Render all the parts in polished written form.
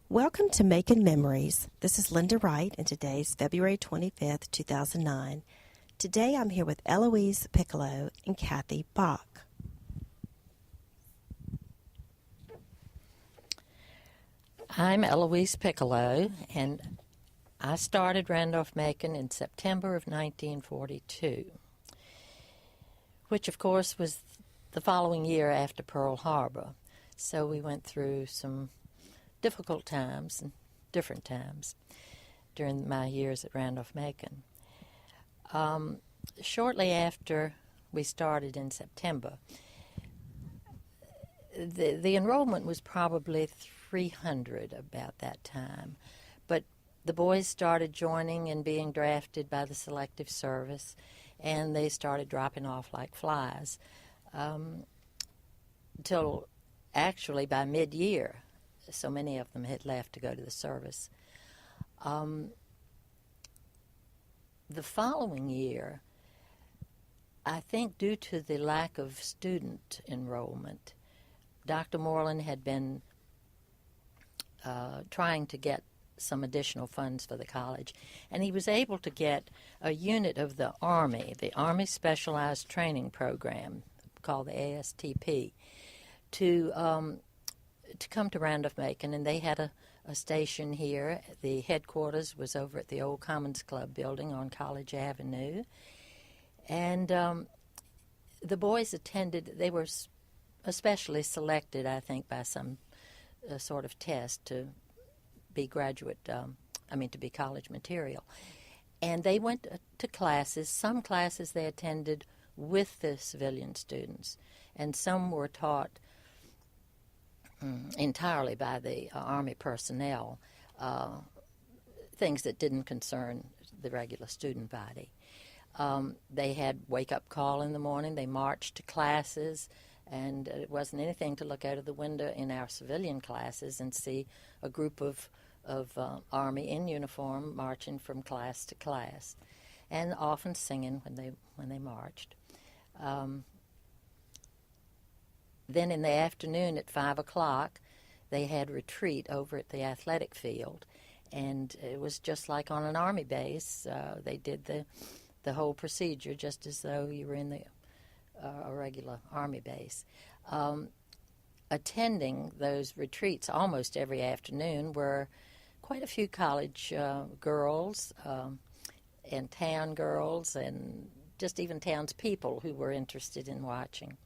Welcome to Macon Memories. This is Lynda Wright, and today's February 25th, 2009. Today I'm here with Eloise Piccolo and Cathy Bach. I'm Eloise Piccolo, and I started Randolph-Macon in September of 1942, which of course was the following year after Pearl Harbor. So we went through some difficult times and different times during my years at Randolph-Macon. Shortly after we started in September, the enrollment was probably 300 about that time, but the boys started joining and being drafted by the Selective Service, and they started dropping off like flies until actually by mid-year, so many of them had left to go to the service. The following year, I think due to the lack of student enrollment, Dr. Moreland had been trying to get some additional funds for the college, and he was able to get a unit of the Army Specialized Training Program, called the ASTP, to come to Randolph-Macon, and they had a station here. The headquarters was over at the old Commons Club building on College Avenue, and the boys attended. They were especially selected, I think, by some sort of test to be to be college material. And they went to classes. Some classes they attended with the civilian students, and some were taught entirely by the Army personnel, things that didn't concern the regular student body. They had wake-up call in the morning. They marched to classes, and it wasn't anything to look out of the window in our civilian classes and see a group of Army in uniform marching from class to class, and often singing when they marched. Then in the afternoon at 5 o'clock, they had retreat over at the athletic field, and it was just like on an Army base. They did the whole procedure just as though you were in a regular Army base. Attending those retreats almost every afternoon were quite a few college girls and town girls, and just even townspeople who were interested in watching.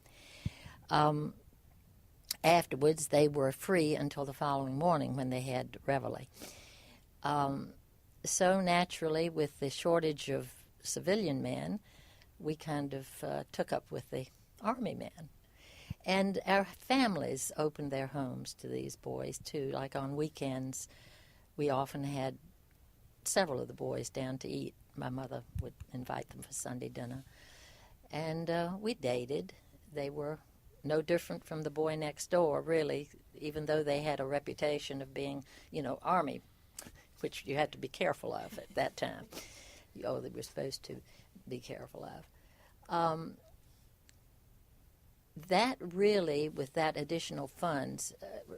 Afterwards, they were free until the following morning when they had reveille. So naturally, with the shortage of civilian men, we kind of took up with the Army men. And our families opened their homes to these boys, too. Like on weekends, we often had several of the boys down to eat. My mother would invite them for Sunday dinner. And we dated. They were no different from the boy next door, really, even though they had a reputation of being, Army, which you had to be careful of at that time. They were supposed to be careful of. That really, with that additional funds,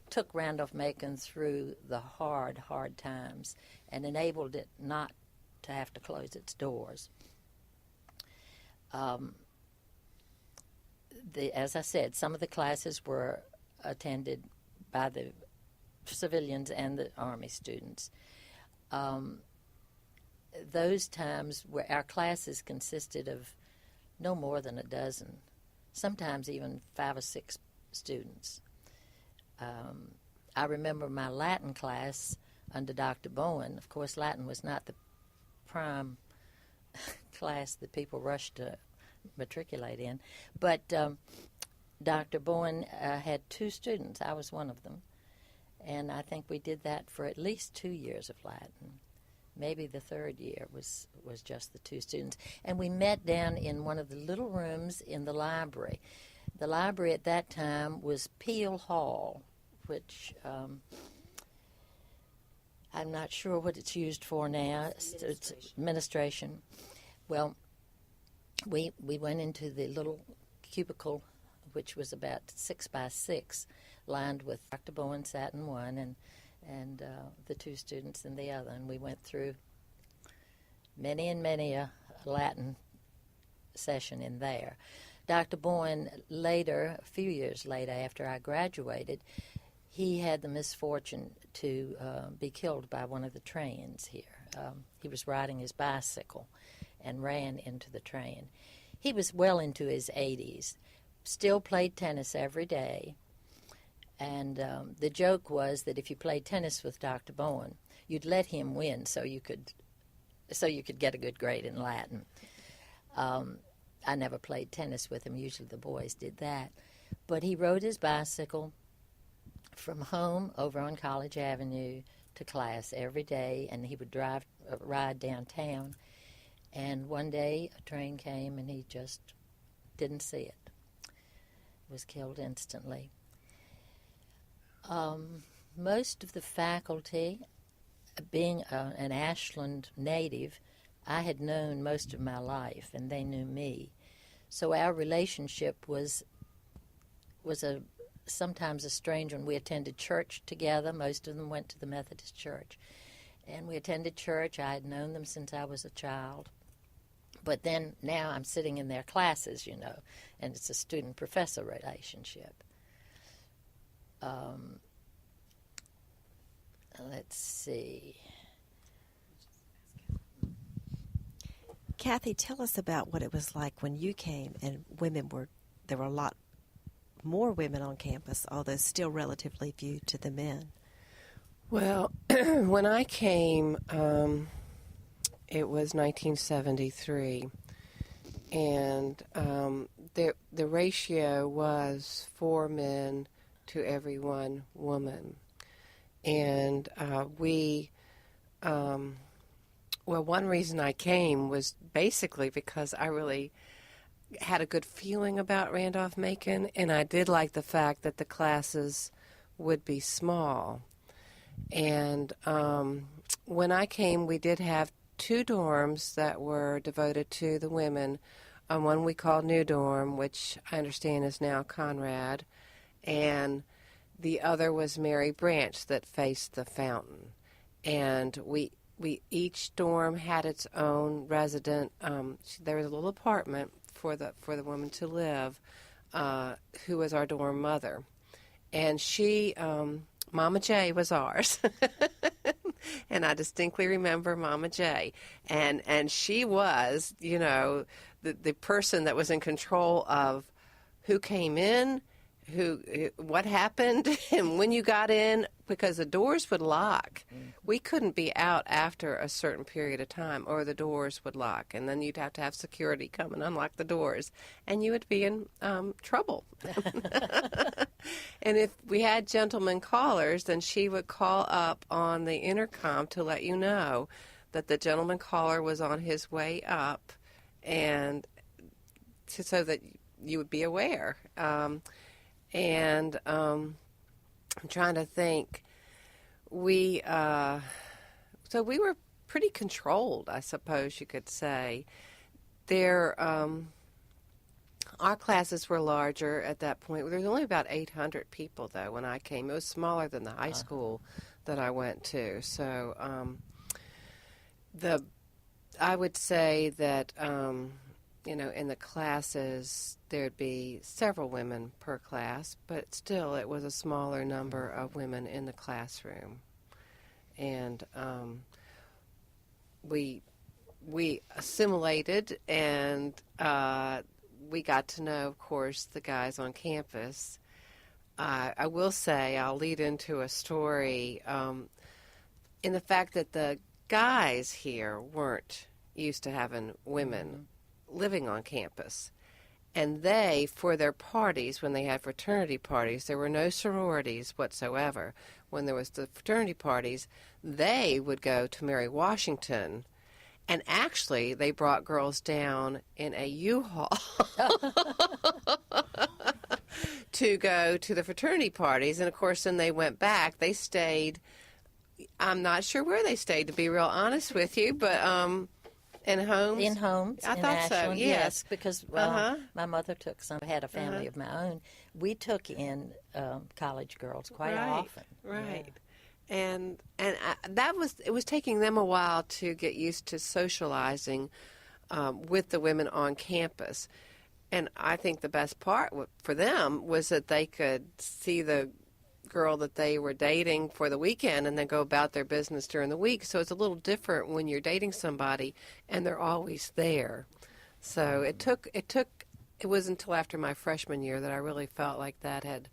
took Randolph-Macon through the hard times and enabled it not to have to close its doors. As I said, some of the classes were attended by the civilians and the Army students. Those times where our classes consisted of no more than a dozen, sometimes even 5 or 6 students. I remember my Latin class under Dr. Bowen. Of course, Latin was not the prime class that people rushed to matriculate in, but Dr. Bowen had 2 students. I was one of them, and I think we did that for at least 2 years of Latin. Maybe the 3rd year was just the 2 students, and we met down in one of the little rooms in the library. The library at that time was Peel Hall, which I'm not sure what it's used for now. It's administration. Well, we went into the little cubicle, which was about 6 by 6, lined with Dr. Bowen sat in one, and the two students in the other. And we went through many and many a Latin session in there. Dr. Boyne later, a few years later after I graduated, he had the misfortune to be killed by one of the trains here. He was riding his bicycle and ran into the train. He was well into his 80s, still played tennis every day, and the joke was that if you played tennis with Dr. Boyne, you'd let him win so you could get a good grade in Latin. I never played tennis with him. Usually the boys did that. But he rode his bicycle from home over on College Avenue to class every day, and he would ride downtown. And one day a train came, and he just didn't see it. Was killed instantly. Most of the faculty, being an Ashland native, I had known most of my life, and they knew me. So our relationship was sometimes a strange one. We attended church together. Most of them went to the Methodist church. And we attended church. I had known them since I was a child. But then now I'm sitting in their classes, and it's a student-professor relationship. Let's see. Cathy, tell us about what it was like when you came and there were a lot more women on campus, although still relatively few to the men. Well, when I came, it was 1973, and the ratio was 4 men to every 1 woman. And well, one reason I came was basically because I really had a good feeling about Randolph-Macon, and I did like the fact that the classes would be small. And when I came, we did have 2 dorms that were devoted to the women. One we called New Dorm, which I understand is now Conrad, and the other was Mary Branch that faced the fountain. And we each dorm had its own resident. There was a little apartment for the woman to live, who was our dorm mother, and she, Mama J, was ours. And I distinctly remember Mama J, and she was, the person that was in control of who came in, what happened, and when you got in, because the doors would lock. Mm-hmm. We couldn't be out after a certain period of time, or the doors would lock, and then you'd have to have security come and unlock the doors, and you would be in trouble. And if we had gentlemen callers, then she would call up on the intercom to let you know that the gentleman caller was on his way up, and so that you would be aware. And I'm trying to think. So we were pretty controlled, I suppose you could say. Our classes were larger at that point. There was only about 800 people, though, when I came. It was smaller than the high school that I went to. So I would say that, in the classes, there'd be several women per class, but still it was a smaller number of women in the classroom. And we assimilated, and we got to know, of course, the guys on campus. I will say, I'll lead into a story in the fact that the guys here weren't used to having women living on campus. And they, for their parties, when they had fraternity parties, there were no sororities whatsoever. When there was the fraternity parties, they would go to Mary Washington. And actually, they brought girls down in a U-Haul to go to the fraternity parties. And, of course, then they went back. They stayed. I'm not sure where they stayed, to be real honest with you, but in homes? In homes. I in thought Ashland, so, yes. Because my mother took some, had a family of my own. We took in college girls quite often. Right. It was taking them a while to get used to socializing with the women on campus. And I think the best part for them was that they could see the girl that they were dating for the weekend and then go about their business during the week. So it's a little different when you're dating somebody and they're always there. So it was until after my freshman year that I really felt like that had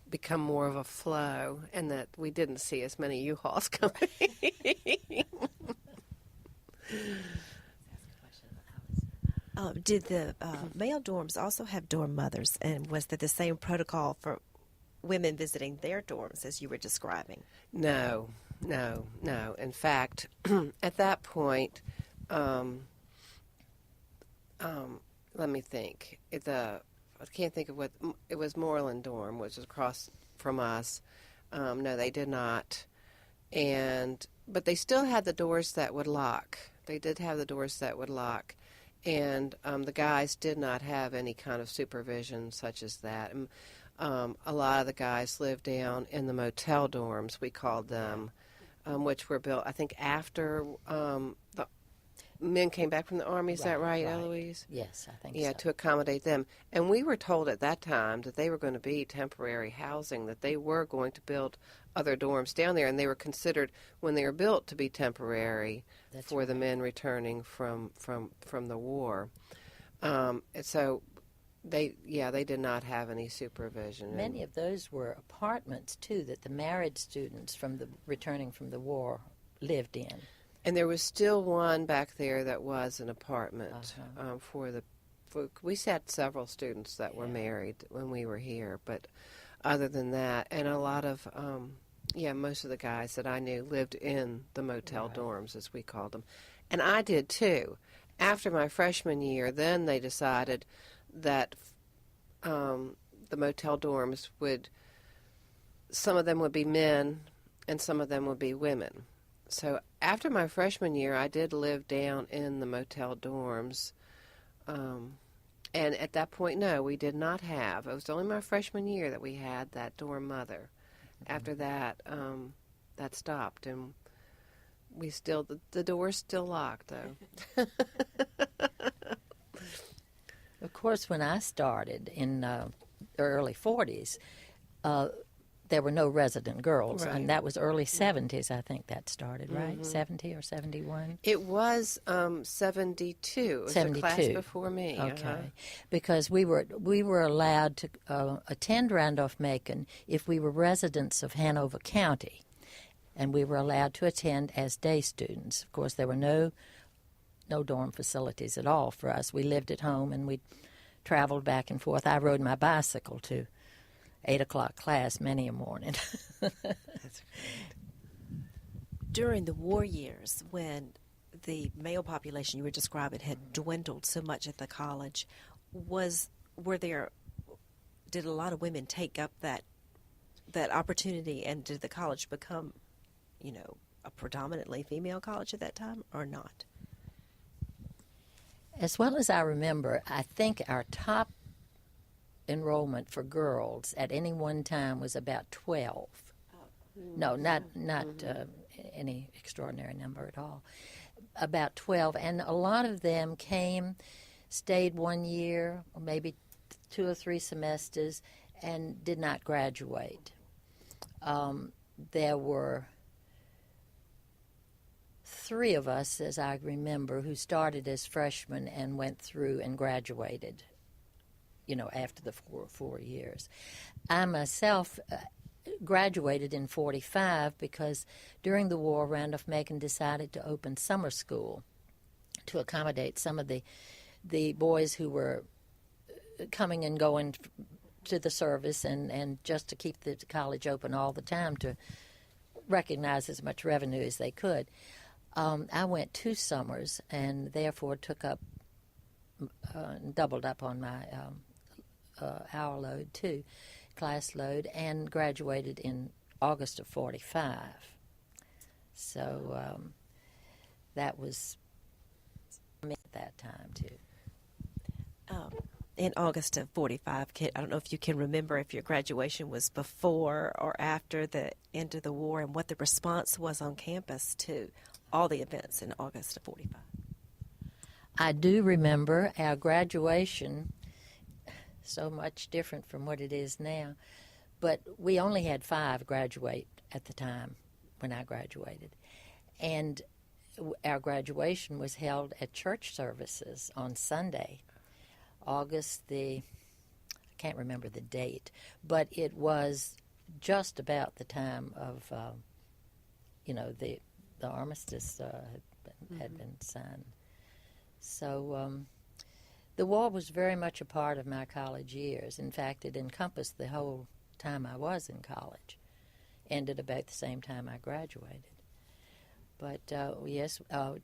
become more of a flow and that we didn't see as many U-Hauls coming. Did the male dorms also have dorm mothers, and was there the same protocol for women visiting their dorms as you were describing? No. In fact, at that point, let me think. I can't think of what it was. Moreland dorm, which was across from us. No, they did not. But they still had the doors that would lock. They did have the doors that would lock. And the guys did not have any kind of supervision such as that. And, a lot of the guys lived down in the motel dorms, we called them, which were built, I think, after the men came back from the Army. Is that right, Eloise? Yes, I think so. Yeah, to accommodate them. And we were told at that time that they were going to be temporary housing, that they were going to build other dorms down there, and they were considered, when they were built, to be temporary for the men returning from the war. So they did not have any supervision. Many of those were apartments too that the married students returning from the war lived in. And there was still one back there that was an apartment we had several students that were married when we were here, but other than that, and a lot of most of the guys that I knew lived in the motel dorms, as we called them. And I did too. After my freshman year, then they decided that the motel dorms some of them would be men and some of them would be women. So after my freshman year, I did live down in the motel dorms. And at that point, no, we did not have. It was only my freshman year that we had that dorm mother. After that, that stopped, and the door's still locked, though. Of course, when I started in the early 40s, there were no resident girls, and that was early 70s, I think that started, right? 70 or 71? It was 72. It was 72. a class before me. Okay. Because we were allowed to attend Randolph-Macon if we were residents of Hanover County, and we were allowed to attend as day students. Of course, there were no dorm facilities at all for us. We lived at home, and we traveled back and forth. I rode my bicycle to 8 o'clock class many a morning. That's great. During the war years, when the male population you were describing had dwindled so much at the college, did a lot of women take up that opportunity, and did the college become, a predominantly female college at that time, or not? As well as I remember, I think our top enrollment for girls at any one time was about 12. No, not any extraordinary number at all. About 12, and a lot of them stayed 1 year, or maybe 2 or 3 semesters, and did not graduate. There were 3 of us, as I remember, who started as freshmen and went through and graduated, after the 4 years. I myself graduated in 45 because during the war, Randolph-Macon decided to open summer school to accommodate some of the boys who were coming and going to the service, and just to keep the college open all the time to recognize as much revenue as they could. I went 2 summers and therefore took up, doubled up on my hour load too, class load, and graduated in August of 45. So that was me at that time too. in August of 45. I don't know if you can remember if your graduation was before or after the end of the war and what the response was on campus to all the events in August of 45. I do remember our graduation, so much different from what it is now, but we only had 5 graduate at the time when I graduated. And our graduation was held at church services on Sunday, I can't remember the date, but it was just about the time of, the armistice had been signed. So the war was very much a part of my college years. In fact, it encompassed the whole time I was in college, ended about the same time I graduated. But yes,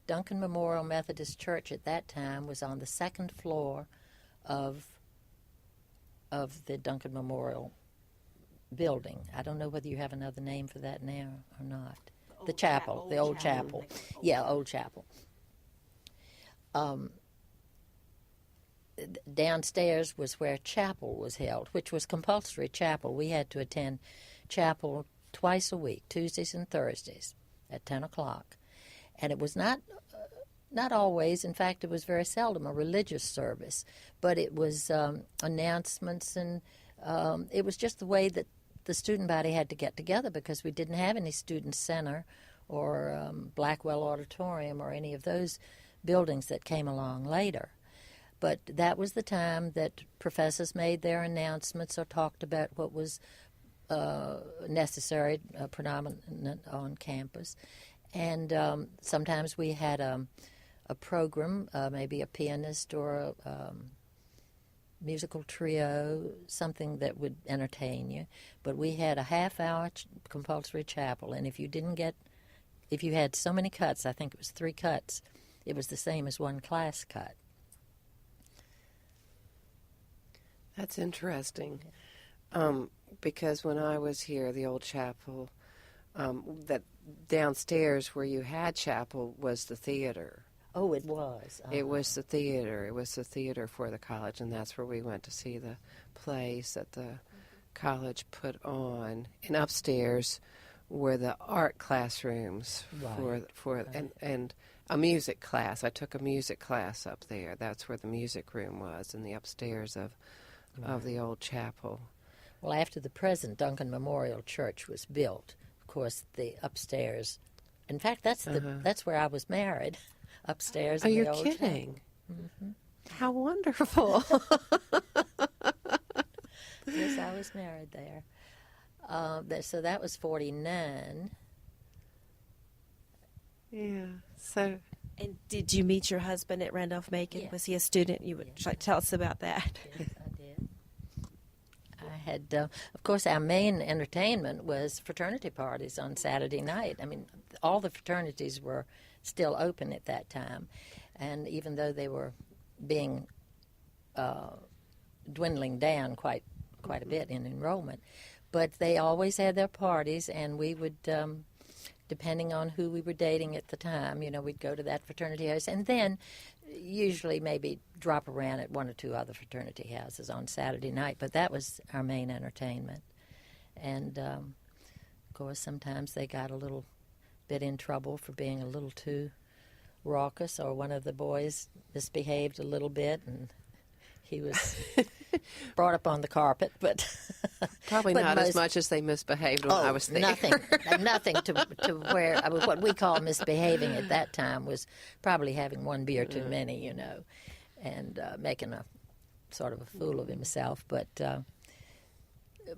Duncan Memorial Methodist Church at that time was on the second floor of the Duncan Memorial building. I don't know whether you have another name for that now or not. The chapel, the old chapel. Yeah, old chapel. Downstairs was where chapel was held, which was compulsory chapel. We had to attend chapel twice a week, Tuesdays and Thursdays at 10 o'clock. And it was not always, in fact, it was very seldom a religious service, but it was announcements, and it was just the way that the student body had to get together, because we didn't have any student center or Blackwell Auditorium or any of those buildings that came along later. But that was the time that professors made their announcements or talked about what was necessary, predominant on campus. And sometimes we had a program, maybe a pianist or a musical trio, something that would entertain you. But we had a half-hour compulsory chapel, and if you had so many cuts, I think it was 3 cuts, it was the same as 1 class cut. That's interesting. Because when I was here, the old chapel, that downstairs where you had chapel was the theater. Oh, it was. It was the theater. It was the theater for the college, and that's where we went to see the plays that the college put on. And upstairs were the art classrooms for and a music class. I took a music class up there. That's where the music room was, in the upstairs of the old chapel. Well, after the present Duncan Memorial Church was built, of course, the upstairs. In fact, that's where I was married, upstairs. Are in you the old kidding? chapel. Mm-hmm. How wonderful! Yes, I was married there. So that was 49. Yeah. So. And did you meet your husband at Randolph-Macon? Yes. Was he a student? You would like to tell us about that. Yes, I did. I had, of course, our main entertainment was fraternity parties on Saturday night. I mean, all the fraternities were still open at that time, and even though they were being dwindling down quite a bit in enrollment, but they always had their parties, and we would, depending on who we were dating at the time, we'd go to that fraternity house, and then usually maybe drop around at 1 or 2 other fraternity houses on Saturday night, but that was our main entertainment. And, of course, sometimes they got a little bit in trouble for being a little too raucous, or one of the boys misbehaved a little bit, and he was brought up on the carpet, but probably not as much as they misbehaved when I was there. Nothing to where what we call misbehaving at that time was probably having 1 beer too many, and making a sort of a fool of himself. But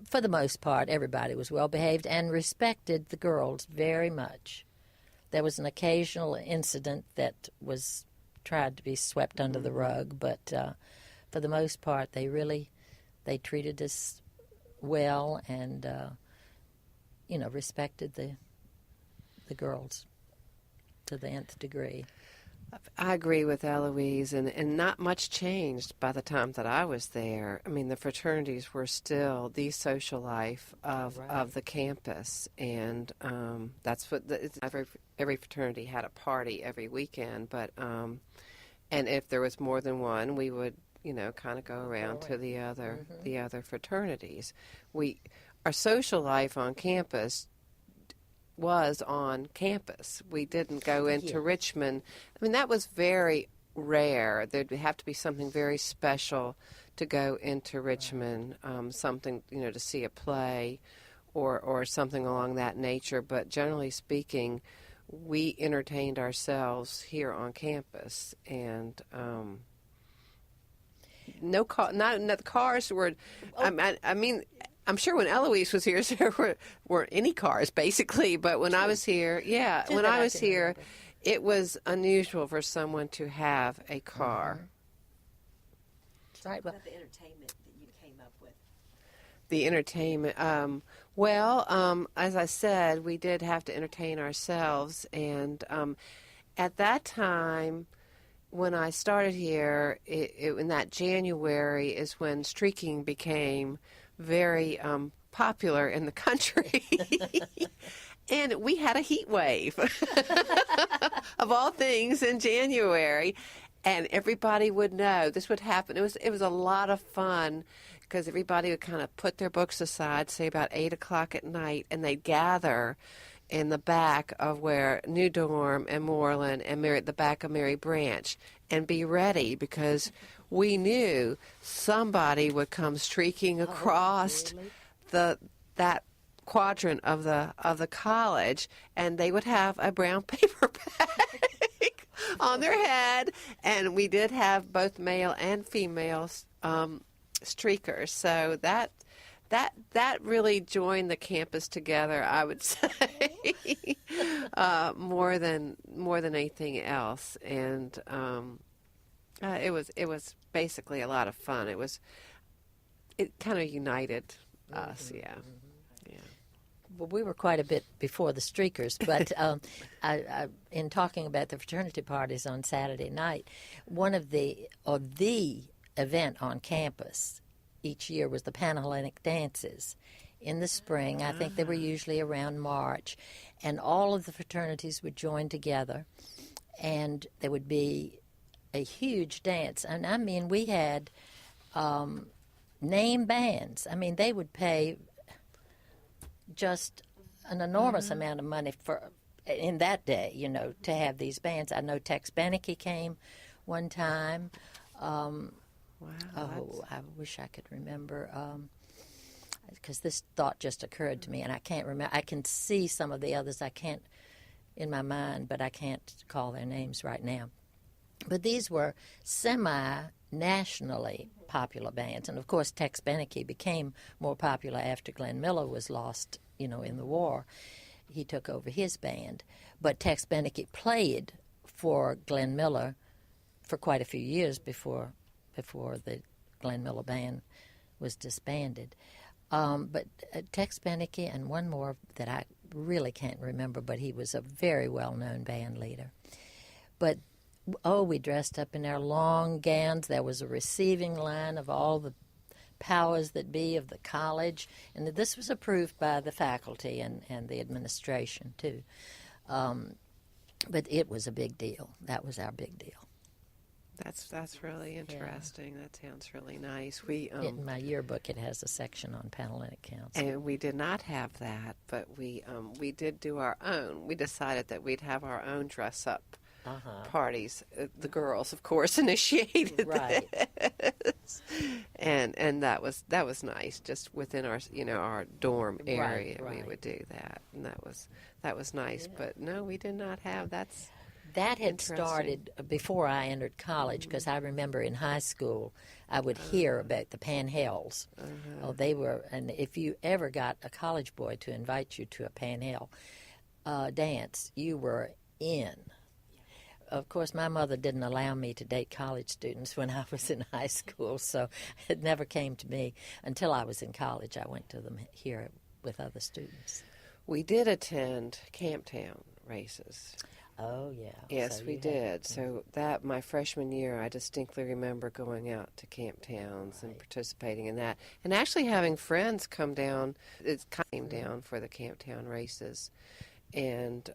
for the most part, everybody was well behaved and respected the girls very much. There was an occasional incident that was tried to be swept under the rug, but for the most part, they treated us well and, respected the girls to the nth degree. I agree with Eloise, and not much changed by the time that I was there. I mean, the fraternities were still the social life of the campus, and that's what every fraternity had a party every weekend. But and if there was more than one, we would kind of go around to the other fraternities. Our social life on campus was on campus. We didn't go into Richmond. I mean, that was very rare. There'd have to be something very special to go into Richmond, something, to see a play or something along that nature. But generally speaking, we entertained ourselves here on campus. And no cars were, I mean, I'm sure when Eloise was here, there weren't any cars, basically. But when I was here, it was unusual for someone to have a car. Right. What about the entertainment that you came up with? The entertainment, as I said, we did have to entertain ourselves. And at that time, when I started here, in that January is when streaking became very popular in the country. And we had a heat wave of all things in January, and everybody would know this would happen. It was a lot of fun because everybody would kind of put their books aside, say about 8 o'clock at night, and they'd gather in the back of where New Dorm and Moreland and the back of Mary Branch, and be ready because we knew somebody would come streaking across that quadrant of the college, and they would have a brown paper bag on their head, and we did have both male and female streakers. So that really joined the campus together, I would say, more than anything else. And it was basically a lot of fun. It kind of united us, yeah. Well, we were quite a bit before the streakers, but in talking about the fraternity parties on Saturday night, the event on campus each year was the Panhellenic dances. In the spring, I think they were usually around March, and all of the fraternities would join together, and there would be a huge dance. And I mean, we had name bands. I mean, they would pay just an enormous amount of money in that day, to have these bands. I know Tex Beneke came one time. Wow. I wish I could remember, because this thought just occurred to me, and I can't remember. I can see some of the others. I can't in my mind, but I can't call their names right now. But these were semi-nationally popular bands. And, of course, Tex Beneke became more popular after Glenn Miller was lost, in the war. He took over his band. But Tex Beneke played for Glenn Miller for quite a few years before the Glenn Miller band was disbanded. But Tex Beneke and one more that I really can't remember, but he was a very well-known band leader. But we dressed up in our long gowns. There was a receiving line of all the powers that be of the college, and this was approved by the faculty and the administration, too. But it was a big deal. That was our big deal. That's really interesting. Yeah. That sounds really nice. In my yearbook, it has a section on Panhellenic Council. And we did not have that, but we did do our own. We decided that we'd have our own dress-up parties. The girls, of course, initiated this. And that was nice. Just within our dorm area, we would do that, and that was nice. Yeah. But no, we did not have That had started before I entered college, because I remember in high school I would hear about the Panhells. They were, and if you ever got a college boy to invite you to a Panhell dance, you were in. Of course, my mother didn't allow me to date college students when I was in high school, so it never came to me. Until I was in college, I went to them here with other students. We did attend Camptown races. Oh, yeah. Yes, so we did. So that, my freshman year, I distinctly remember going out to Camptowns and participating in that. And actually having friends came down for the Camptown races. And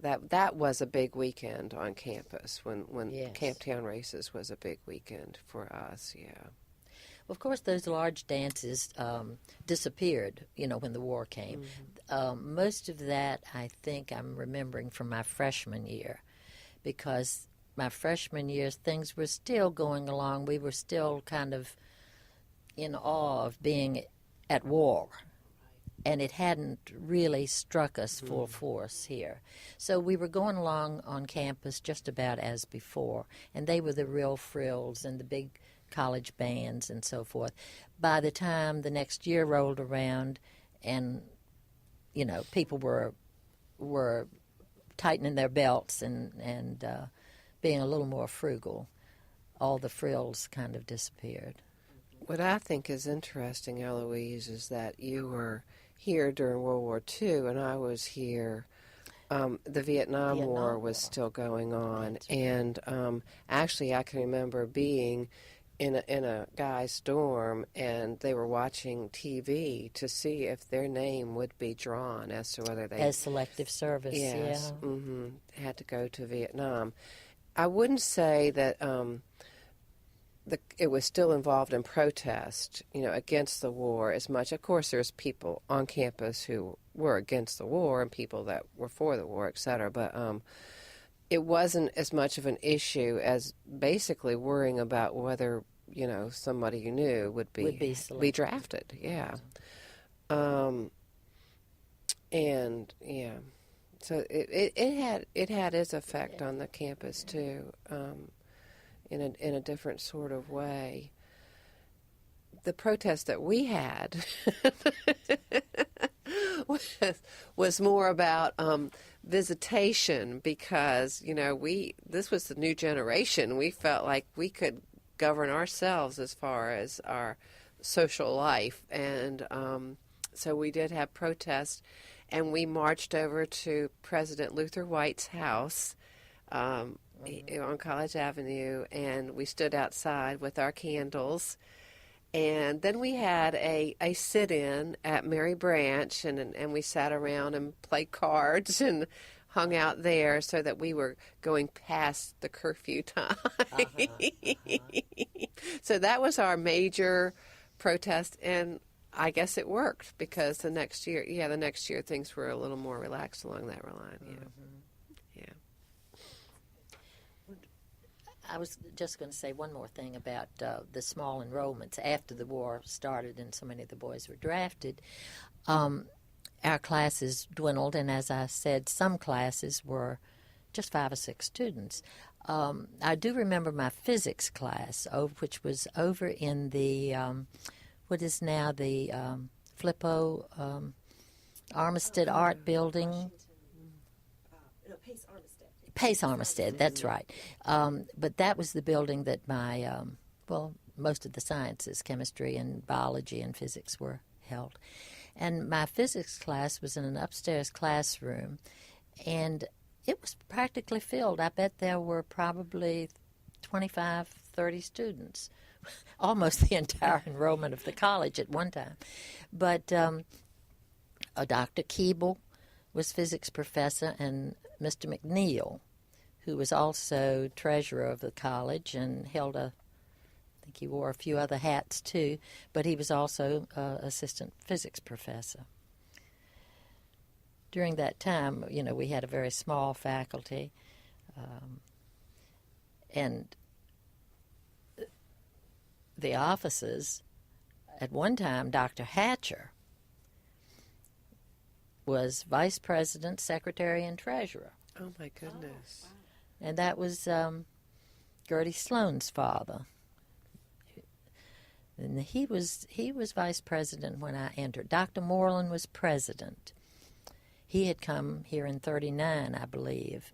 That was a big weekend on campus when Yes. Camptown Races was a big weekend for us. Yeah. Well, of course, those large dances disappeared, when the war came. Most of that, I think, I'm remembering from my freshman year, because my freshman year, things were still going along. We were still kind of in awe of being at war, and it hadn't really struck us full force here. So we were going along on campus just about as before, and they were the real frills and the big college bands and so forth. By the time the next year rolled around, and people were tightening their belts and being a little more frugal, all the frills kind of disappeared. What I think is interesting, Eloise, is that you were here during World War II, and I was here. The Vietnam War was still going on, That's right. and actually, I can remember being in a guy's dorm, and they were watching TV to see if their name would be drawn as to whether they As selective service, yes, yeah. had to go to Vietnam. I wouldn't say that it was still involved in protest, against the war as much. Of course, there's people on campus who were against the war and people that were for the war, et cetera, but it wasn't as much of an issue as basically worrying about whether, somebody you knew would be drafted. Yeah. And, yeah. So it had its effect on the campus, too. In a different sort of way. The protest that we had was more about visitation, because this was the new generation. We felt like we could govern ourselves as far as our social life, and so we did have protests, and we marched over to President Luther White's house. On College Avenue, and we stood outside with our candles, and then we had a sit-in at Mary Branch, and we sat around and played cards and hung out there, so that we were going past the curfew time. So that was our major protest, and I guess it worked, because the next year things were a little more relaxed along that line. Yeah. I was just going to say one more thing about the small enrollments. After the war started and so many of the boys were drafted, our classes dwindled, and as I said, some classes were just 5 or 6 students. I do remember my physics class, which was over in the, what is now the Flippo Armistead Art Building. Pace Armistead, that's right. But that was the building that my, most of the sciences, chemistry and biology and physics, were held. And my physics class was in an upstairs classroom, and it was practically filled. I bet there were probably 25, 30 students, almost the entire enrollment of the college at one time. But Dr. Keeble was physics professor, and Mr. McNeil, who was also treasurer of the college and held I think he wore a few other hats too, but he was also assistant physics professor. During that time, we had a very small faculty, and the offices, at one time, Dr. Hatcher was vice president, secretary, and treasurer. Oh, my goodness. And that was Gertie Sloan's father. And he was vice president when I entered. Dr. Moreland was president. He had come here in 1939, I believe,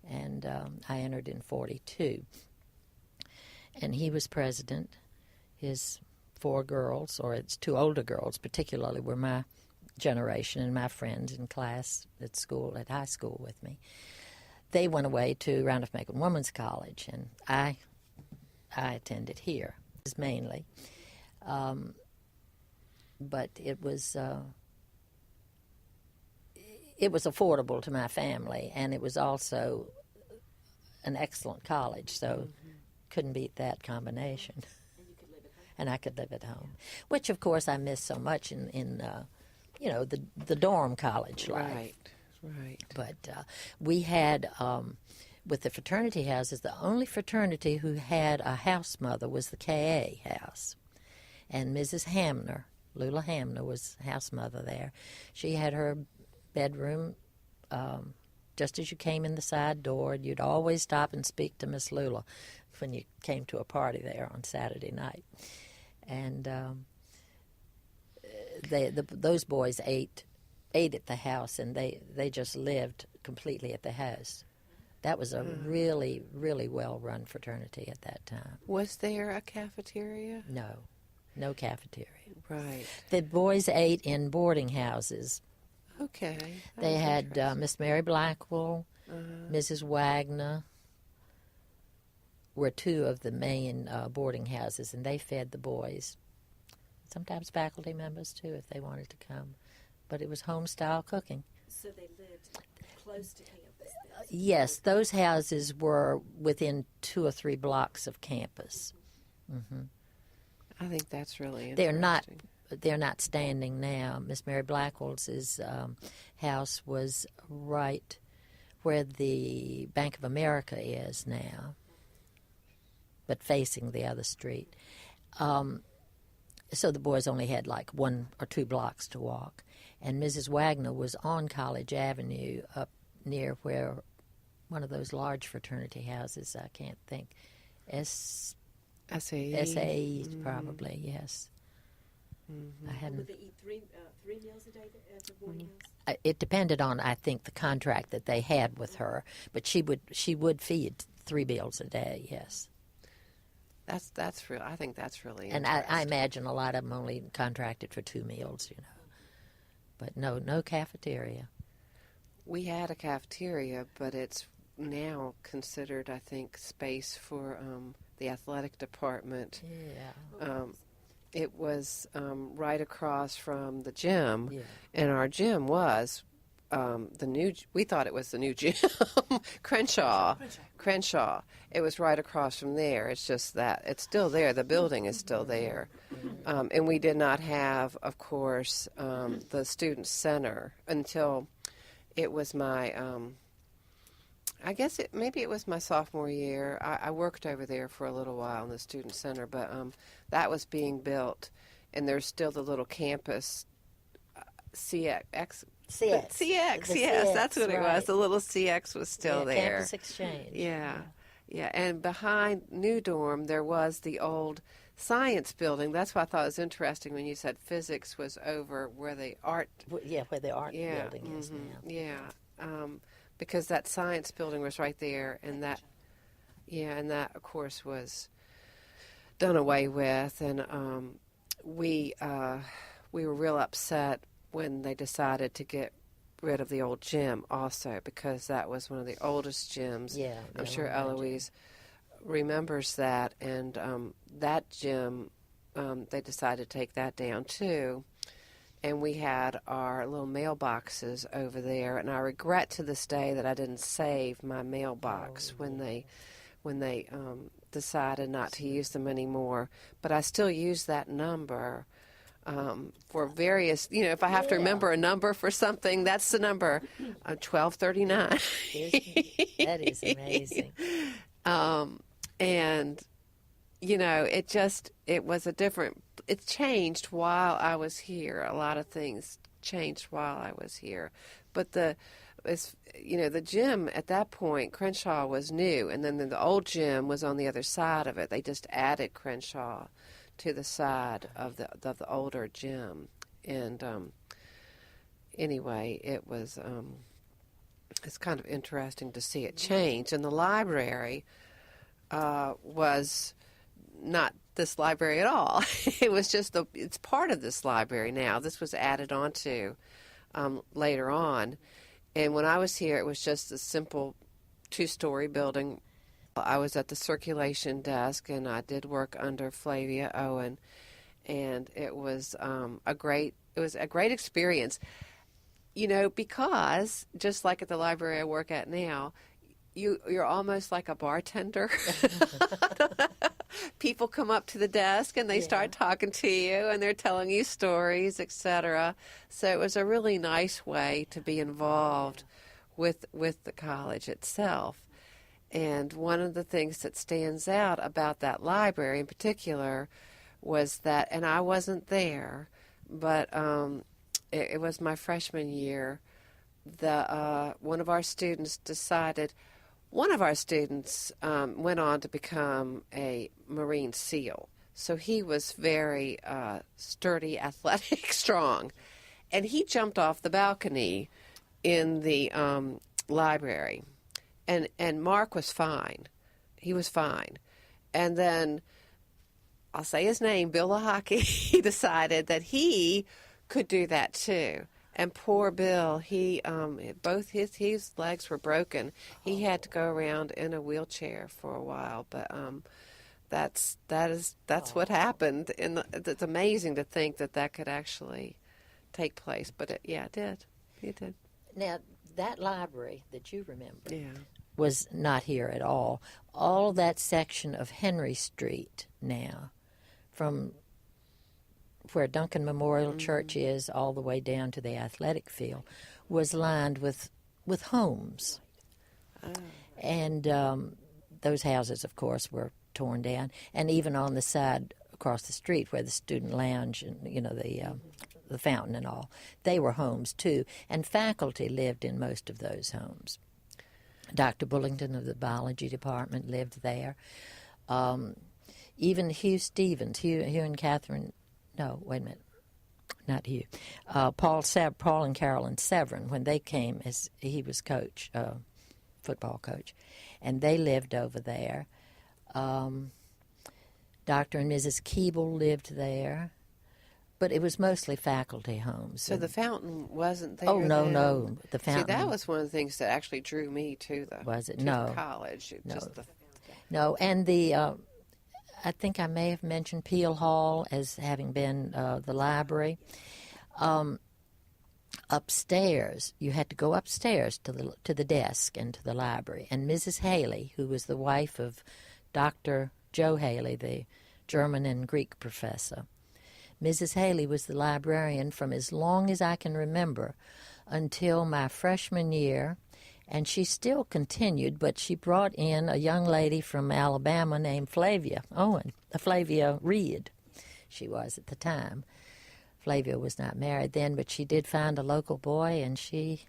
and I entered in 1942. And he was president. His 4 girls, or its 2 older girls particularly, were my generation and my friends in class at high school with me. They went away to Randolph-Macon Women's College, and I attended here mainly. But it was it was affordable to my family, and it was also an excellent college, so couldn't beat that combination. And I could live at home, which of course I miss so much in the dorm college life. Right. But we had, with the fraternity houses, the only fraternity who had a house mother was the KA house. And Mrs. Hamner, Lula Hamner, was house mother there. She had her bedroom just as you came in the side door. You'd always stop and speak to Miss Lula when you came to a party there on Saturday night. And those boys ate at the house, and they just lived completely at the house. That was a really, really well-run fraternity at that time. Was there a cafeteria? No cafeteria. Right. The boys ate in boarding houses. Okay. They had Miss Mary Blackwell, Mrs. Wagner were two of the main boarding houses, and they fed the boys. Sometimes faculty members, too, if they wanted to come. But it was home-style cooking. So they lived close to campus? Yes, those houses were within 2 or 3 blocks of campus. Mm-hmm. I think that's really interesting. They're not standing now. Miss Mary Blackwell's house was right where the Bank of America is now, but facing the other street. So the boys only had like 1 or 2 blocks to walk. And Mrs. Wagner was on College Avenue up near where one of those large fraternity houses, I can't think, SAE probably, yes. Mm-hmm. I hadn't. Would they eat three meals a day at the boarding house? It depended on, I think, the contract that they had with her, but she would feed 3 meals a day. Yes. That's real. I think that's really and interesting. I imagine a lot of them only contracted for 2 meals, but no cafeteria. We had a cafeteria, but it's now considered, I think, space for the athletic department. Yeah. It was right across from the gym, yeah. And our gym was we thought it was the new gym, Crenshaw. It was right across from there. It's just that it's still there. The building is still there. And we did not have, of course, the student center until it was my, I guess maybe it was my sophomore year. I worked over there for a little while in the student center, but that was being built, and there's still the little campus CX, yes, that's what it was. The little CX was still there. Campus Exchange. Yeah. And behind New Dorm, there was the old science building. That's what I thought was interesting when you said physics was over where the art. Where the art building is now. Yeah, because that science building was right there, and that, of course, was done away with, and we were real upset when they decided to get rid of the old gym also, because that was one of the oldest gyms. Yeah, I'm sure Eloise remembers that, and that gym, they decided to take that down too, and we had our little mailboxes over there, and I regret to this day that I didn't save my mailbox when they decided not to use them anymore, but I still use that number for various, if I have to remember a number for something, that's the number, 1239. That is amazing. And, it changed while I was here. A lot of things changed while I was here. But the gym at that point, Crenshaw was new, and then the old gym was on the other side of it. They just added Crenshaw to the side of the older gym, and anyway, it was it's kind of interesting to see it change. And the library was not this library at all. It was just it's part of this library now. This was added onto later on, and when I was here, it was just a simple 2-story building. I was at the circulation desk, and I did work under Flavia Owen, and it was a great experience. because just like at the library I work at now, you're almost like a bartender. People come up to the desk and they start talking to you and they're telling you stories, etc. So it was a really nice way to be involved with the college itself. And one of the things that stands out about that library in particular was that, and I wasn't there, but it was my freshman year, one of our students went on to become a Marine SEAL. So he was very sturdy, athletic, strong. And he jumped off the balcony in the library. And Mark was fine. He was fine. And then, I'll say his name, Bill Lahaki, he decided that he could do that too. And poor Bill, both his legs were broken. He had to go around in a wheelchair for a while. But that's what happened. And it's amazing to think that could actually take place. But it did. It did. Now, that library that you remember Yeah. was not here at all. All that section of Henry Street now, from where Duncan Memorial Church is all the way down to the athletic field, was lined with homes. Oh. And those houses, of course, were torn down. And even on the side across the street where the student lounge and, the fountain and all, they were homes too. And faculty lived in most of those homes. Dr. Bullington of the biology department lived there. Even Hugh Stevens, Hugh and Catherine, no, wait a minute, not Hugh. Paul and Carolyn Severin, when they came, as he was coach, football coach, and they lived over there. Dr. and Mrs. Keeble lived there, but it was mostly faculty homes. So the fountain wasn't there? Oh, no, then? no, the fountain. See, that was one of the things that actually drew me to the Was it? to No. the college. No, and the I think I may have mentioned Peel Hall as having been the library. Upstairs, you had to go upstairs to the desk and to the library. And Mrs. Haley, who was the wife of Dr. Joe Haley, the German and Greek professor, Mrs. Haley was the librarian from as long as I can remember until my freshman year. And she still continued, but she brought in a young lady from Alabama named Flavia Reed, she was at the time. Flavia was not married then, but she did find a local boy, and she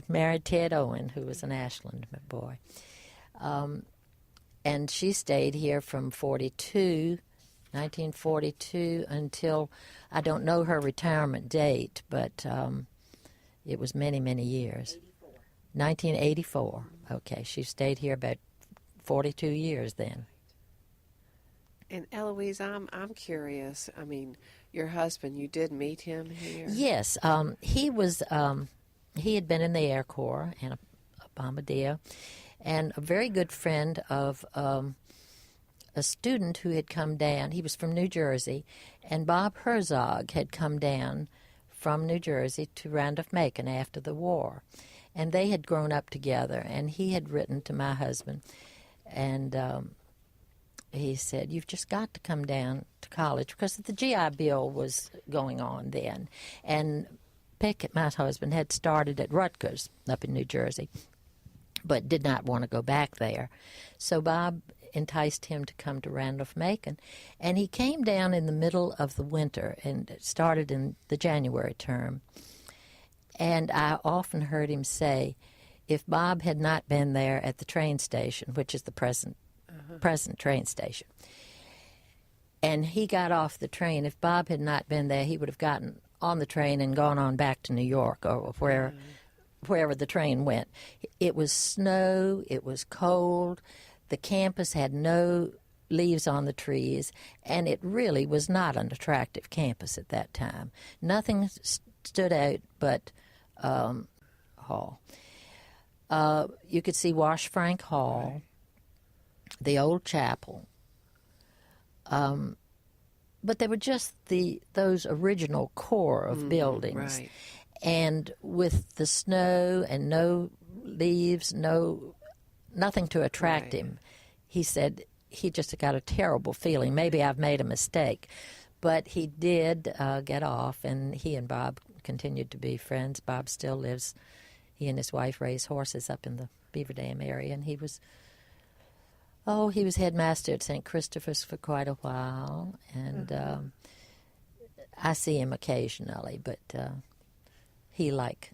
married Ted Owen, who was an Ashland boy. And she stayed here from 1942, until, I don't know her retirement date, but it was many, many years. 1984. Okay, she stayed here about 42 years then. And Eloise, I'm curious. I mean, your husband, you did meet him here? Yes, he had been in the Air Corps and a bombardier, and a very good friend of a student who had come down. He was from New Jersey, and Bob Herzog had come down from New Jersey to Randolph-Macon after the war. And they had grown up together, and he had written to my husband, and he said, "You've just got to come down to college," because the GI Bill was going on then. And Pickett, my husband, had started at Rutgers up in New Jersey, but did not want to go back there. So Bob enticed him to come to Randolph-Macon, and he came down in the middle of the winter and started in the January term. And I often heard him say, if Bob had not been there at the train station, which is the present train station, and he got off the train, if Bob had not been there, he would have gotten on the train and gone on back to New York or wherever the train went. It was snow, it was cold, the campus had no leaves on the trees, and it really was not an attractive campus at that time. Nothing stood out but Hall. You could see Wash Frank Hall, the old chapel, but they were just those original core of buildings. Right. And with the snow and no leaves, nothing to attract him, he said he just got a terrible feeling. Maybe I've made a mistake. But he did get off, and he and Bob continued to be friends. Bob still lives. He and his wife raise horses up in the Beaver Dam area, and he was headmaster at St. Christopher's for quite a while, and I see him occasionally, but he, like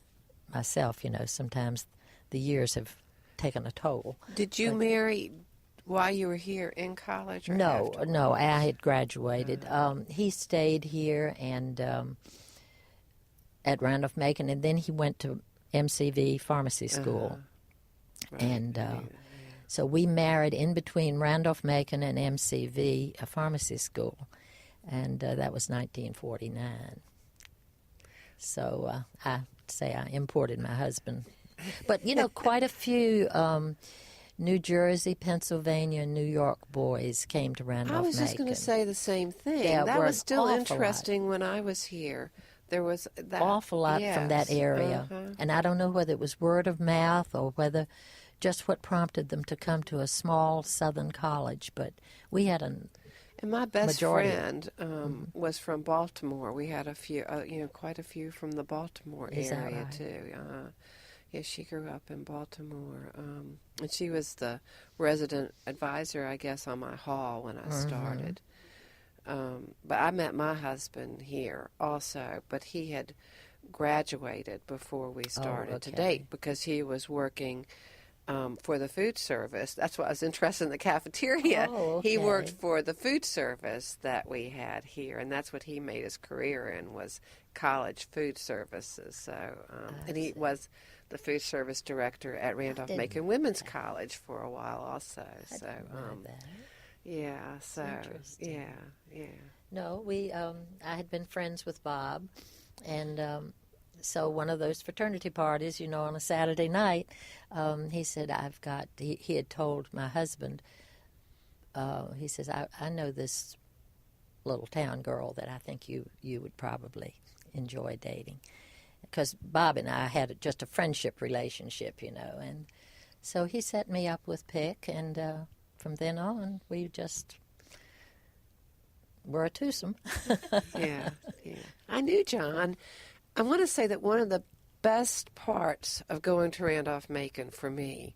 myself, sometimes the years have taken a toll. Did you marry while you were here in college? Or No, after? no, I had graduated. He stayed here and at Randolph-Macon, and then he went to MCV Pharmacy School. Right. And so we married in between Randolph-Macon and MCV, a pharmacy school, and that was 1949. So I say I imported my husband. But, quite a few New Jersey, Pennsylvania, and New York boys came to Randolph-Macon. I was just going to say the same thing. Yeah, that was still awful interesting when I was here. There was that awful lot from that area. And I don't know whether it was word of mouth or whether just what prompted them to come to a small southern college. But we had And my best majority. friend was from Baltimore. We had a few, quite a few from the Baltimore Is that area right? too. Yeah, she grew up in Baltimore, and she was the resident advisor, I guess, on my hall when I started. But I met my husband here also, but he had graduated before we started to date because he was working for the food service. That's why I was interested in the cafeteria. Oh, okay. He worked for the food service that we had here, and that's what he made his career in, was college food services. So, and he was the food service director at Randolph-Macon Women's College for a while also. So, that. yeah, so, Interesting. yeah. No, I had been friends with Bob, and so one of those fraternity parties, on a Saturday night, he said, he had told my husband, he says, I know this little town girl that I think you would probably enjoy dating. Because Bob and I had just a friendship relationship, and so he set me up with Pick, and from then on, we just were a twosome. Yeah. I knew John. I want to say that one of the best parts of going to Randolph-Macon for me,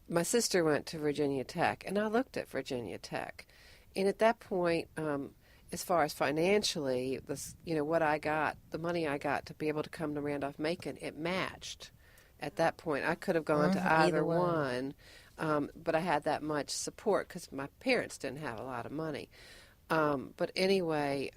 my sister went to Virginia Tech, and I looked at Virginia Tech. And at that point, as far as financially, what I got, the money I got to be able to come to Randolph-Macon, it matched. At that point, I could have gone to either one, but I had that much support because my parents didn't have a lot of money. But anyway,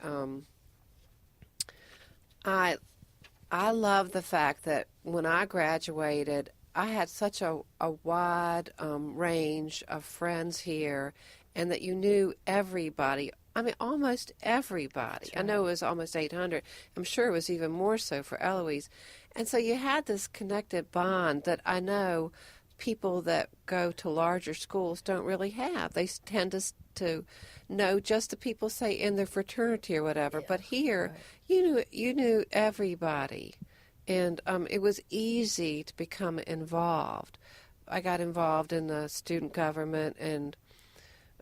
I love the fact that when I graduated, I had such a wide range of friends here, and that you knew everybody. I mean, almost everybody. Right. I know it was almost 800. I'm sure it was even more so for Eloise. And so you had this connected bond that I know people that go to larger schools don't really have. They tend to know just the people, say, in their fraternity or whatever. Yeah, but here, right. you knew everybody. And it was easy to become involved. I got involved in the student government, and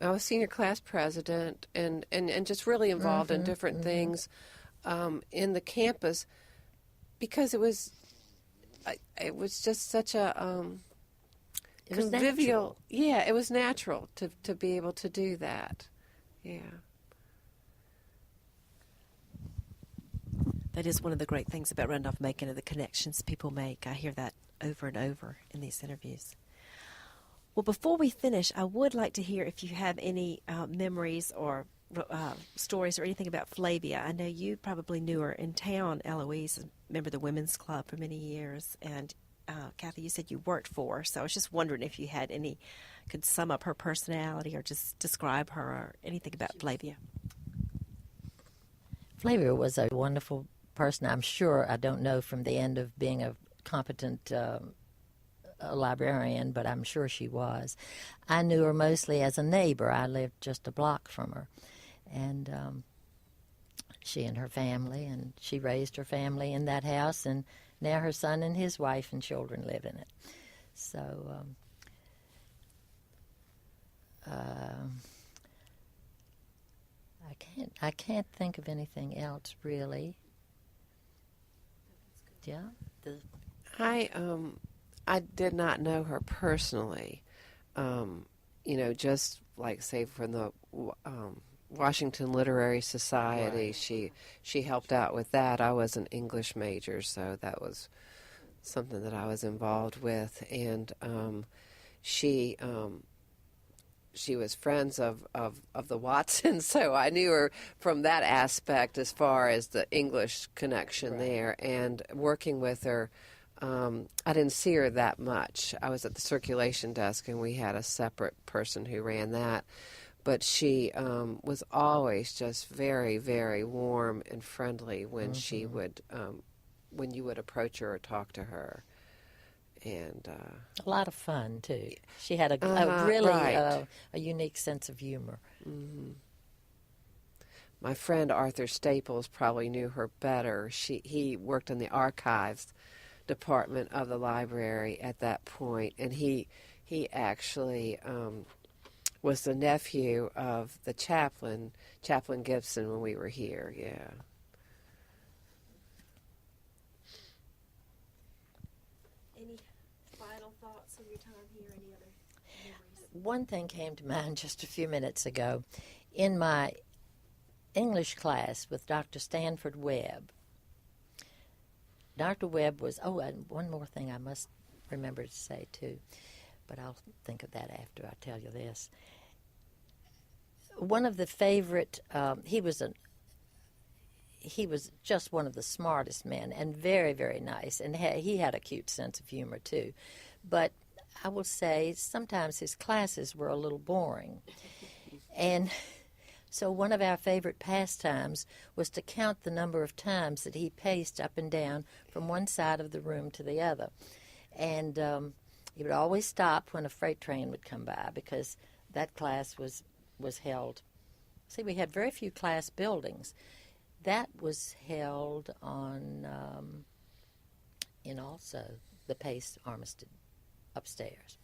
I was senior class president, and just really involved in different things in the campus, because it was just such a it was convivial. Natural. Yeah, it was natural to be able to do that. Yeah. That is one of the great things about Randolph-Macon, and the connections people make. I hear that over and over in these interviews. Well, before we finish, I would like to hear if you have any memories or stories or anything about Flavia. I know you probably knew her in town, Eloise, a member of the Women's Club for many years. And Cathy, you said you worked for her. So I was just wondering if you had could sum up her personality or just describe her or anything about Flavia. Flavia was a wonderful person. I'm sure, I don't know from the end of being a competent a librarian, but I'm sure she was. I knew her mostly as a neighbor. I lived just a block from her. And she and her family, and she raised her family in that house, and Now her son and his wife and children live in it. So I can't think of anything else really. Yeah. I did not know her personally. Just like say from the Washington Literary Society, Right. she helped out with that. I was an English major, so that was something that I was involved with, and she was friends of the Watsons, so I knew her from that aspect as far as the English connection there, and working with her. I didn't see her that much. I was at the circulation desk, and we had a separate person who ran that. But she was always just very, very warm and friendly when she would, when you would approach her or talk to her. And a lot of fun too. She had a really right. a unique sense of humor. Mm-hmm. My friend Arthur Staples probably knew her better. He worked in the archives department of the library at that point, and he actually was the nephew of the Chaplain Gibson, when we were here. Yeah. Any final thoughts on your time here? Any other memories? One thing came to mind just a few minutes ago. In my English class with Dr. Stanford Webb, Dr. Webb was, and one more thing I must remember to say too, but I'll think of that after I tell you this. One of the favorite, he was just one of the smartest men and very, very nice, and he had a cute sense of humor too. But I will say sometimes his classes were a little boring. And so one of our favorite pastimes was to count the number of times that he paced up and down from one side of the room to the other. And he would always stop when a freight train would come by, because that class was held. See, we had very few class buildings. That was held on, in also the Pace Armistead upstairs.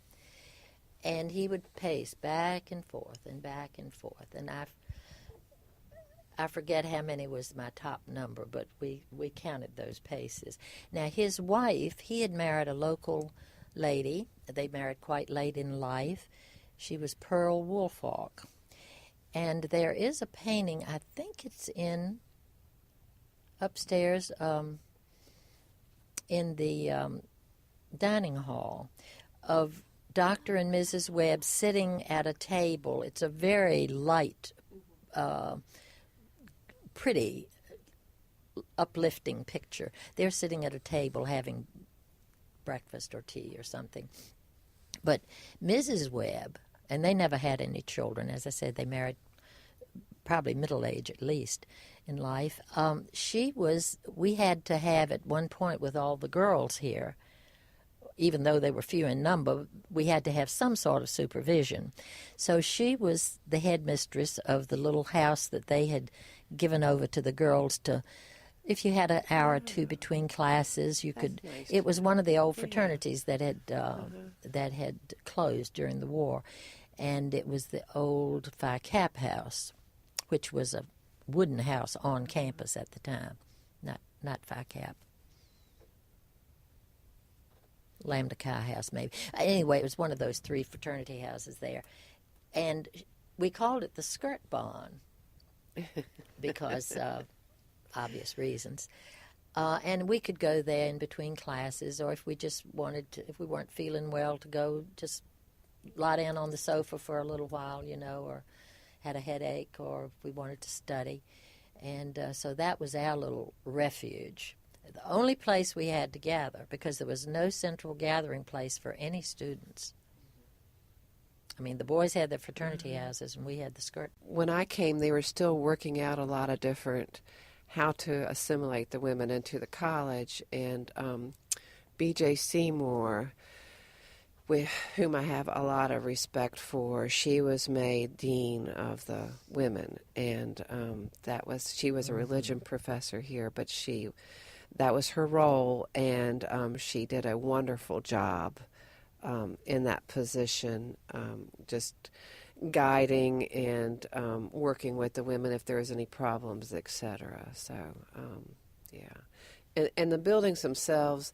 And he would pace back and forth and back and forth. And I forget how many was my top number, but we counted those paces. Now, his wife, he had married a local lady. They married quite late in life. She was Pearl Woolfolk. And there is a painting, I think it's in upstairs in the dining hall, of Dr. and Mrs. Webb sitting at a table. It's a very light, pretty, uplifting picture. They're sitting at a table having breakfast or tea or something. But Mrs. Webb, and they never had any children. As I said, they married probably middle age at least in life. We had to have at one point with all the girls here, even though they were few in number, we had to have some sort of supervision. So she was the headmistress of the little house that they had given over to the girls to, if you had an hour or two between classes, you could. Nice. It was one of the old fraternities that had closed during the war, and it was the old Phi Cap house, which was a wooden house on campus at the time, not Phi Cap. Lambda Chi house, maybe. Anyway, it was one of those three fraternity houses there. And we called it the skirt barn because obvious reasons. And we could go there in between classes, or if we just wanted to, if we weren't feeling well, to go just lie down on the sofa for a little while, or had a headache, or if we wanted to study. And so that was our little refuge. The only place we had to gather, because there was no central gathering place for any students. I mean, the boys had their fraternity houses, and we had the skirt. When I came, they were still working out a lot of different how to assimilate the women into the college. And B.J. Seymour, with whom I have a lot of respect for, she was made dean of the women, and she was a religion professor here, but that was her role, and she did a wonderful job in that position, just guiding and working with the women if there was any problems, etc. So, yeah. And the buildings themselves,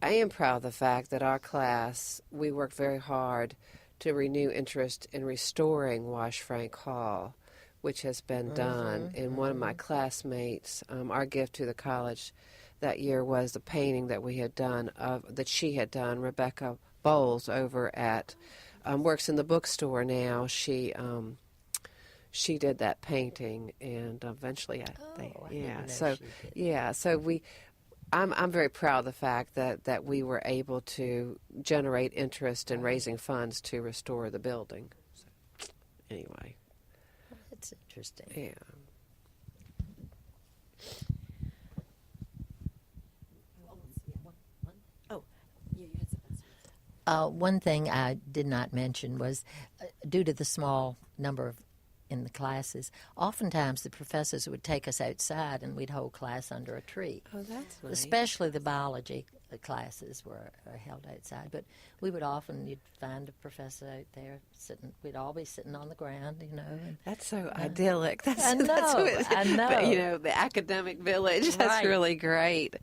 I am proud of the fact that our class, we worked very hard to renew interest in restoring Wash Frank Hall, which has been done. And one of my classmates, our gift to the college that year was the painting that we had done, that she had done, Rebecca Bowles over at, works in the bookstore now. She did that painting, and eventually, I'm very proud of the fact that we were able to generate interest in raising funds to restore the building. So, anyway. That's interesting. Yeah. One thing I did not mention was, due to the small number in the classes, oftentimes the professors would take us outside and we'd hold class under a tree. Oh, that's nice. Especially the biology classes were held outside. But we would you'd find a professor out there sitting. We'd all be sitting on the ground, And, that's so idyllic. I know. But, the academic village, that's really great.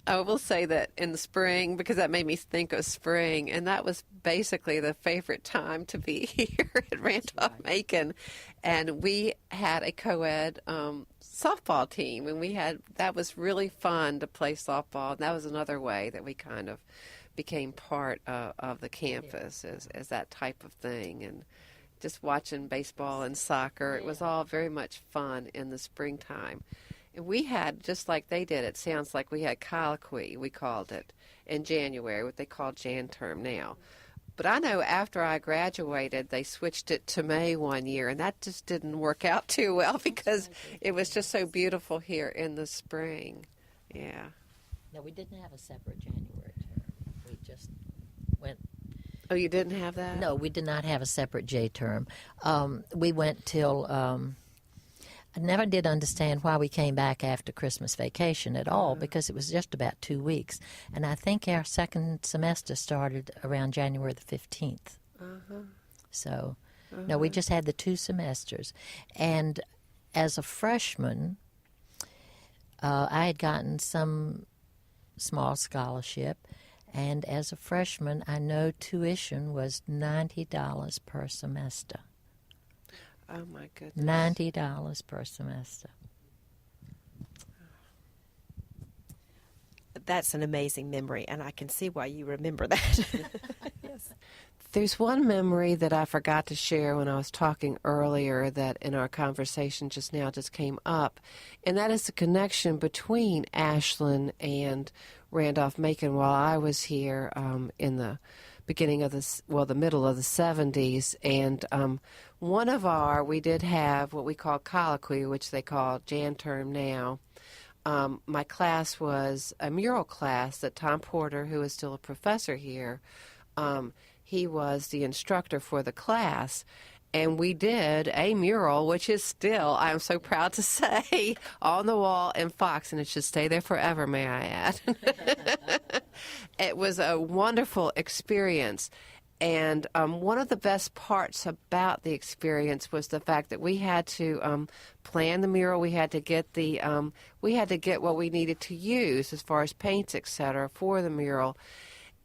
I will say that in the spring, because that made me think of spring, and that was basically the favorite time to be here at Randolph-Macon. And we had a co-ed softball team, and that was really fun to play softball. And that was another way that we kind of became part of the campus as that type of thing. And just watching baseball and soccer, it was all very much fun in the springtime. We had, just like they did, it sounds like we had colloquy, we called it, in January, what they call Jan term now. But I know after I graduated, they switched it to May one year, and that just didn't work out too well because it was just so beautiful here in the spring. Yeah. No, we didn't have a separate January term. We just went. Oh, you didn't have that? No, we did not have a separate J term. We went till... I never did understand why we came back after Christmas vacation at all, because it was just about 2 weeks. And I think our second semester started around January the 15th. So, no, we just had the 2 semesters. And as a freshman, I had gotten some small scholarship. And as a freshman, I know tuition was $90 per semester. Oh, my goodness. $90 per semester. That's an amazing memory, and I can see why you remember that. Yes. There's one memory that I forgot to share when I was talking earlier that in our conversation just now just came up, and that is the connection between Ashland and Randolph-Macon while I was here in the beginning of the middle of the 70s, and we did have what we call colloquy, which they call Jan term now. My class was a mural class that Tom Porter, who is still a professor here, he was the instructor for the class, and we did a mural, which is still, I'm so proud to say, on the wall in Fox, and it should stay there forever, may I add. It was a wonderful experience. And one of the best parts about the experience was the fact that we had to plan the mural. We had to get what we needed to use as far as paints, etc., for the mural.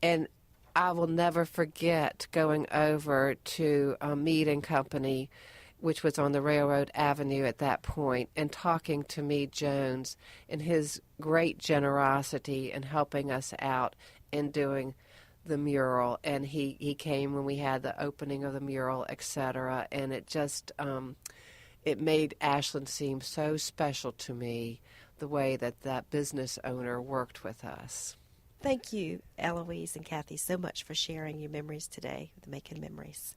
And I will never forget going over to Meade and Company, which was on the Railroad Avenue at that point, and talking to Meade Jones and his great generosity in helping us out in doing the mural. And he came when we had the opening of the mural, etc. And it just it made Ashland seem so special to me, the way that business owner worked with us. Thank you, Eloise and Cathy, so much for sharing your memories today, the Macon Memories.